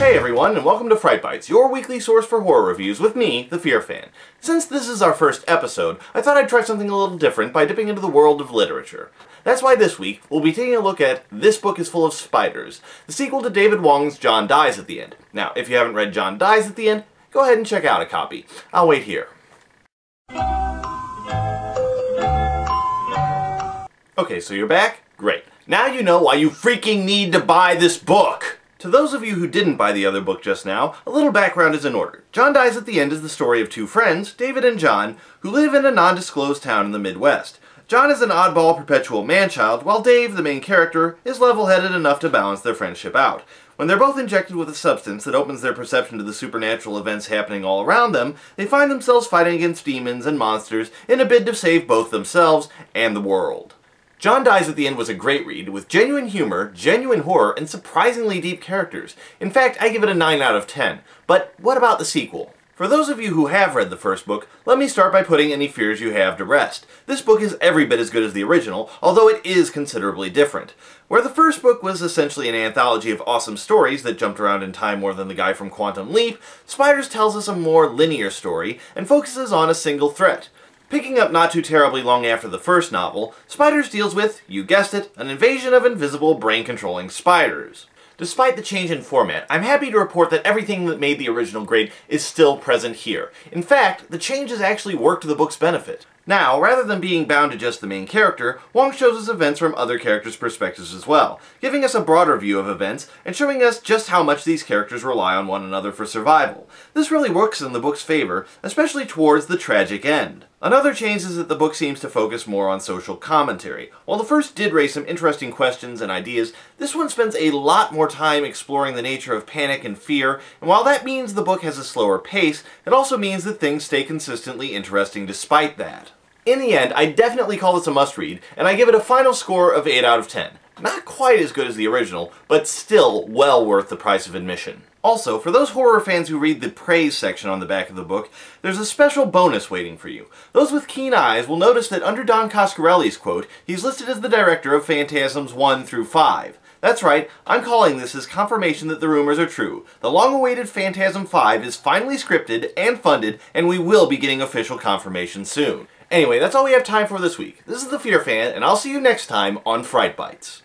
Hey everyone, and welcome to Fright Bites, your weekly source for horror reviews with me, the Fear Fan. Since this is our first episode, I thought I'd try something a little different by dipping into the world of literature. That's why this week, we'll be taking a look at This Book is Full of Spiders, the sequel to David Wong's John Dies at the End. Now, if you haven't read John Dies at the End, go ahead and check out a copy. I'll wait here. Okay, so you're back? Great. Now you know why you freaking need to buy this book! To those of you who didn't buy the other book just now, a little background is in order. John Dies at the End is the story of two friends, David and John, who live in a non-disclosed town in the Midwest. John is an oddball perpetual man-child, while Dave, the main character, is level-headed enough to balance their friendship out. When they're both injected with a substance that opens their perception to the supernatural events happening all around them, they find themselves fighting against demons and monsters in a bid to save both themselves and the world. John Dies at the End was a great read, with genuine humor, genuine horror, and surprisingly deep characters. In fact, I give it a 9 out of 10. But what about the sequel? For those of you who have read the first book, let me start by putting any fears you have to rest. This book is every bit as good as the original, although it is considerably different. Where the first book was essentially an anthology of awesome stories that jumped around in time more than the guy from Quantum Leap, Spiders tells us a more linear story and focuses on a single threat. Picking up not too terribly long after the first novel, Spiders deals with, you guessed it, an invasion of invisible, brain-controlling spiders. Despite the change in format, I'm happy to report that everything that made the original great is still present here. In fact, the changes actually work to the book's benefit. Now, rather than being bound to just the main character, Wong shows us events from other characters' perspectives as well, giving us a broader view of events and showing us just how much these characters rely on one another for survival. This really works in the book's favor, especially towards the tragic end. Another change is that the book seems to focus more on social commentary. While the first did raise some interesting questions and ideas, this one spends a lot more time exploring the nature of panic and fear, and while that means the book has a slower pace, it also means that things stay consistently interesting despite that. In the end, I definitely call this a must-read, and I give it a final score of 8 out of 10. Not quite as good as the original, but still well worth the price of admission. Also, for those horror fans who read the praise section on the back of the book, there's a special bonus waiting for you. Those with keen eyes will notice that under Don Coscarelli's quote, he's listed as the director of Phantasms 1 through 5. That's right, I'm calling this as confirmation that the rumors are true. The long-awaited Phantasm 5 is finally scripted and funded, and we will be getting official confirmation soon. Anyway, that's all we have time for this week. This is the Fear Fan, and I'll see you next time on Fright Bites.